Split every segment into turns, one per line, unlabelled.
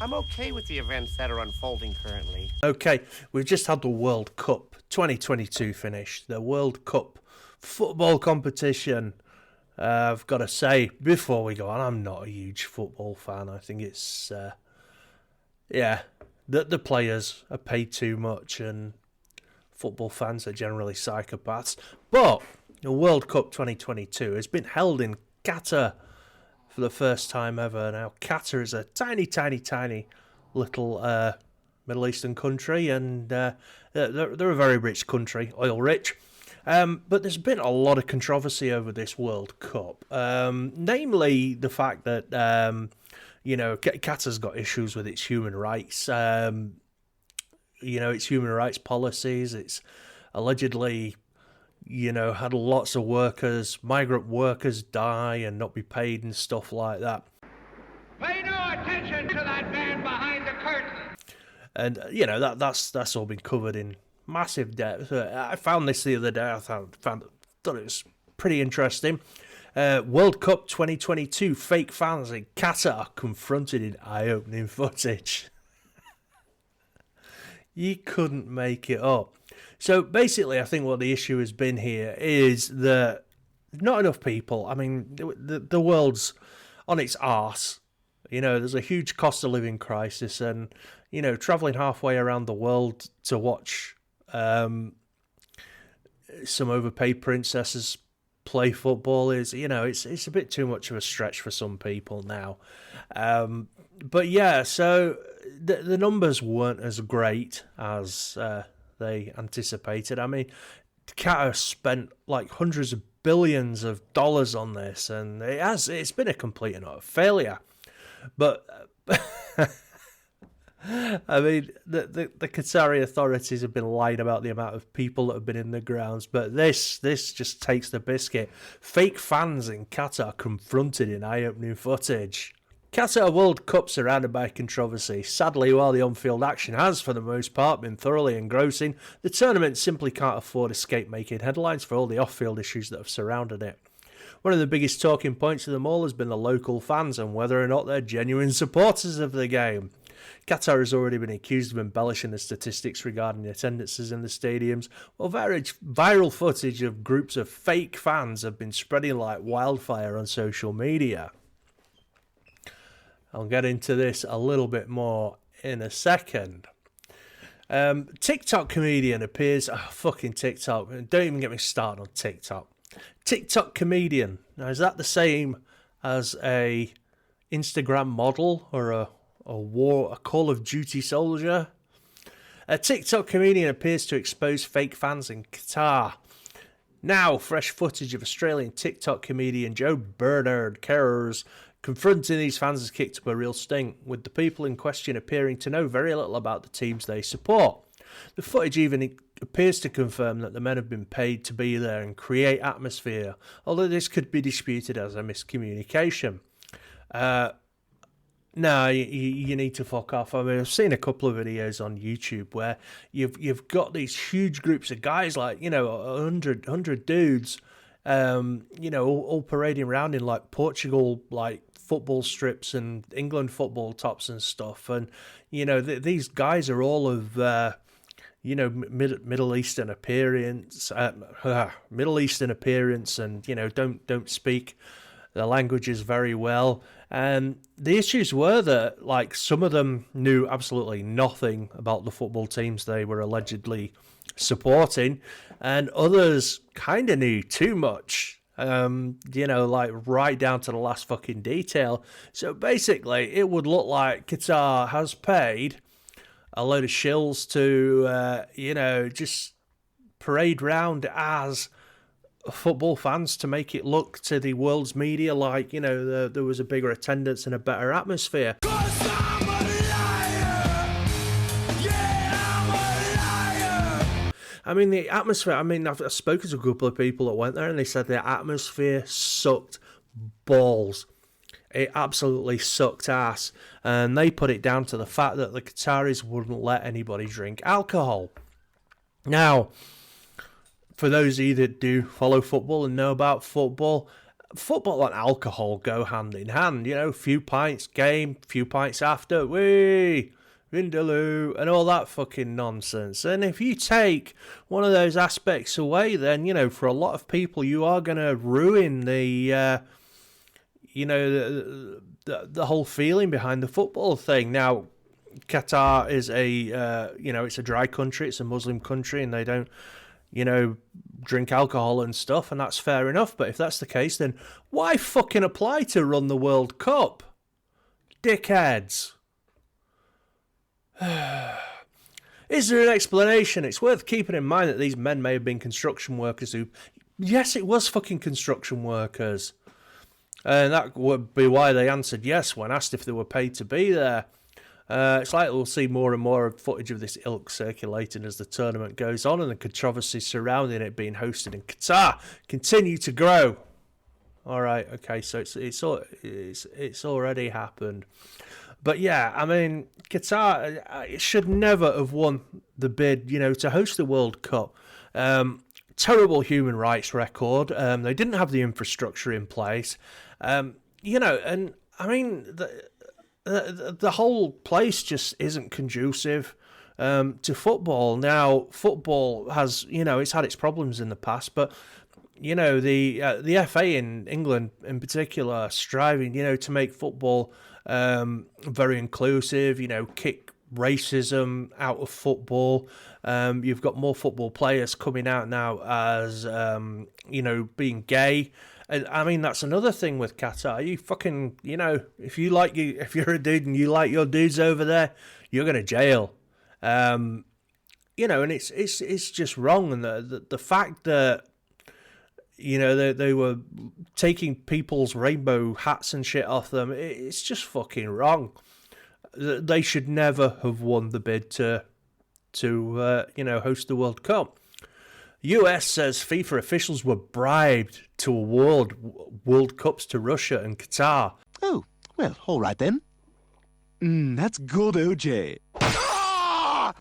I'm okay with the events that are unfolding currently.
Okay, we've just had the World Cup 2022 finish. The World Cup football competition. I've got to say, before we go on, I'm not a huge football fan. I think it's, the players are paid too much and football fans are generally psychopaths. But the World Cup 2022 has been held in Qatar for the first time ever. Now, Qatar is a tiny, tiny, tiny little Middle Eastern country, and they're a very rich country, oil rich. But there's been a lot of controversy over this World Cup, namely the fact that Qatar's got issues with its human rights. Its human rights policies. It's allegedly, had lots of migrant workers die and not be paid and stuff like that.
Pay no attention to that man behind the curtain.
And that's all been covered in massive depth. I found this the other day. I thought it was pretty interesting. World Cup 2022 fake fans in Qatar confronted in eye-opening footage. You couldn't make it up. So basically, I think what the issue has been here is that not enough people. I mean, the world's on its arse. There's a huge cost of living crisis, and traveling halfway around the world to watch some overpaid princesses play football is, it's a bit too much of a stretch for some people now. But yeah, so the numbers weren't as great as they anticipated. I mean, Qatar spent like hundreds of billions of dollars on this, and it's been a complete and utter failure. But I mean, the Qatari authorities have been lying about the amount of people that have been in the grounds, but this just takes the biscuit. Fake fans in Qatar confronted in eye-opening footage. Qatar World Cup surrounded by controversy. Sadly, while the on-field action has, for the most part, been thoroughly engrossing, the tournament simply can't afford to escape making headlines for all the off-field issues that have surrounded it. One of the biggest talking points of them all has been the local fans and whether or not they're genuine supporters of the game. Qatar has already been accused of embellishing the statistics regarding attendances in the stadiums, while viral footage of groups of fake fans have been spreading like wildfire on social media. I'll get into this a little bit more in a second. TikTok comedian appears... Oh, fucking TikTok. Don't even get me started on TikTok. TikTok comedian. Now, is that the same as a Instagram model or a Call of Duty soldier? A TikTok comedian appears to expose fake fans in Qatar. Now, fresh footage of Australian TikTok comedian Joe Bernard Kerr's confronting these fans has kicked up a real stink, with the people in question appearing to know very little about the teams they support. The footage even appears to confirm that the men have been paid to be there and create atmosphere, although this could be disputed as a miscommunication. No, you need to fuck off. I mean, I've seen a couple of videos on YouTube where you've got these huge groups of guys, like, 100 dudes, all parading around in like Portugal, like football strips and England football tops and stuff. And, these guys are all of, Middle Eastern appearance, and, don't speak the languages very well. And the issues were that, like, some of them knew absolutely nothing about the football teams they were allegedly supporting, and others kind of knew too much, like right down to the last fucking detail. So basically, it would look like Qatar has paid a load of shills to, just parade round as football fans to make it look to the world's media like, there was a bigger attendance and a better atmosphere. I mean, the atmosphere, I've spoken to a couple of people that went there and they said the atmosphere sucked balls. It absolutely sucked ass. And they put it down to the fact that the Qataris wouldn't let anybody drink alcohol. Now, for those of you that do follow football and know about football, football and alcohol go hand in hand. You know, few pints game, few pints after, wee, Vindaloo, and all that fucking nonsense. And if you take one of those aspects away, then, you know, for a lot of people, you are going to ruin the whole feeling behind the football thing. Now, Qatar is it's a dry country, it's a Muslim country, and they don't, drink alcohol and stuff, and that's fair enough. But if that's the case, then why fucking apply to run the World Cup? Dickheads. Is there an explanation? It's worth keeping in mind that these men may have been construction workers who... Yes, it was fucking construction workers. And that would be why they answered yes when asked if they were paid to be there. It's like we'll see more and more footage of this ilk circulating as the tournament goes on, and the controversies surrounding it being hosted in Qatar continue to grow. All right, okay, so it's already happened. But yeah, I mean, Qatar it should never have won the bid, to host the World Cup. Terrible human rights record. They didn't have the infrastructure in place. And I mean, the whole place just isn't conducive to football. Now, football has, it's had its problems in the past, but the FA in England in particular striving, to make football very inclusive, kick racism out of football. You've got more football players coming out now as, being gay. I mean, that's another thing with Qatar. You fucking, if you're a dude and you like your dudes over there, you're going to jail. And it's just wrong. And the fact that, they were taking people's rainbow hats and shit off them, it's just fucking wrong. They should never have won the bid to host the World Cup. US says FIFA officials were bribed to award World Cups to Russia and Qatar.
Oh, well, all right then. That's good, OJ. Yeah,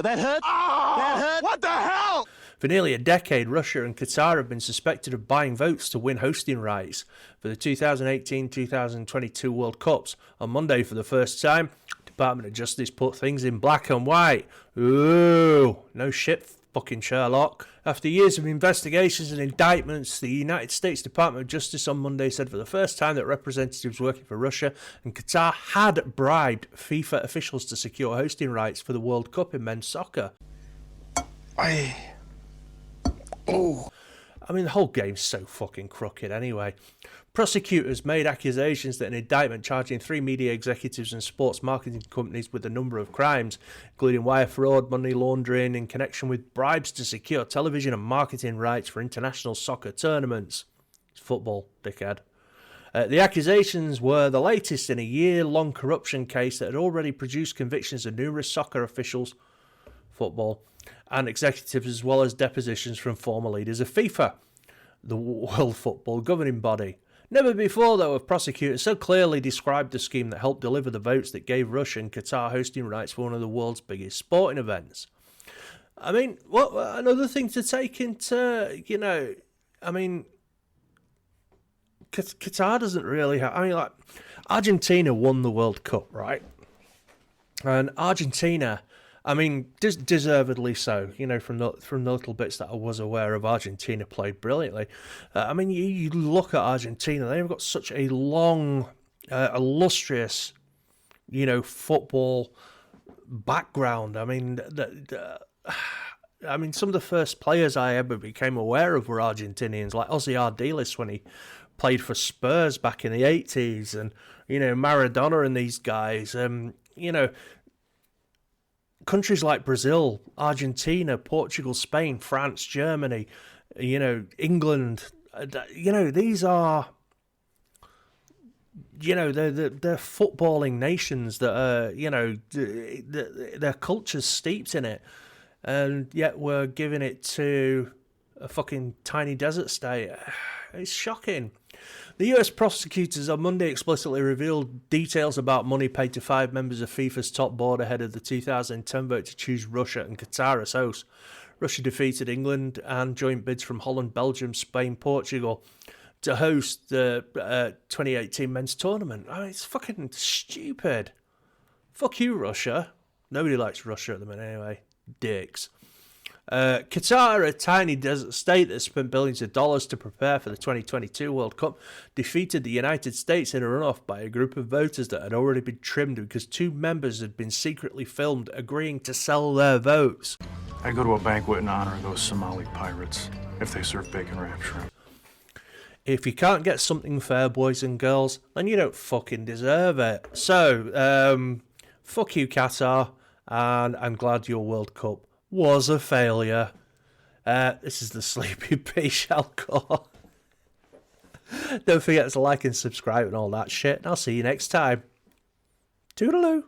that hurt? That hurt?
What the hell?
For nearly a decade, Russia and Qatar have been suspected of buying votes to win hosting rights for the 2018-2022 World Cups. On Monday, for the first time, Department of Justice put things in black and white. Ooh, no shit, fucking Sherlock. After years of investigations and indictments, the United States Department of Justice on Monday said for the first time that representatives working for Russia and Qatar had bribed FIFA officials to secure hosting rights for the World Cup in men's soccer. I mean, the whole game's so fucking crooked anyway. Prosecutors made accusations that an indictment charging 3 media executives and sports marketing companies with a number of crimes, including wire fraud, money laundering, in connection with bribes to secure television and marketing rights for international soccer tournaments. It's football, dickhead. The accusations were the latest in a year-long corruption case that had already produced convictions of numerous soccer officials, football, and executives, as well as depositions from former leaders of FIFA, the World Football governing body. Never before, though, have prosecutors so clearly described the scheme that helped deliver the votes that gave Russia and Qatar hosting rights for one of the world's biggest sporting events. I mean, what another thing to take into, Qatar doesn't really have... Argentina won the World Cup, right? And Argentina... deservedly so. From the little bits that I was aware of, Argentina played brilliantly. You look at Argentina; they've got such a long, illustrious, football background. Some of the first players I ever became aware of were Argentinians, like Ozzy Ardiles when he played for Spurs back in the 80s, and Maradona and these guys. Countries like Brazil, Argentina, Portugal, Spain, France, Germany, England, these are, they're footballing nations that are, their culture's steeped in it. And yet we're giving it to a fucking tiny desert state. It's shocking. The US prosecutors on Monday explicitly revealed details about money paid to 5 members of FIFA's top board ahead of the 2010 vote to choose Russia and Qatar as hosts. Russia defeated England and joint bids from Holland, Belgium, Spain, Portugal to host the 2018 men's tournament. I mean, it's fucking stupid. Fuck you, Russia. Nobody likes Russia at the minute anyway. Dicks. Qatar, a tiny desert state that spent billions of dollars to prepare for the 2022 World Cup, defeated the United States in a runoff by a group of voters that had already been trimmed because 2 members had been secretly filmed agreeing to sell their votes.
I go to a banquet in honor of those Somali pirates if they serve bacon wrapped shrimp.
If you can't get something fair, boys and girls, then you don't fucking deserve it. So, fuck you, Qatar, and I'm glad your World Cup was a failure. This is the Sleepy Pea Shellcore. Don't forget to like and subscribe and all that shit, and I'll see you next time. Toodaloo.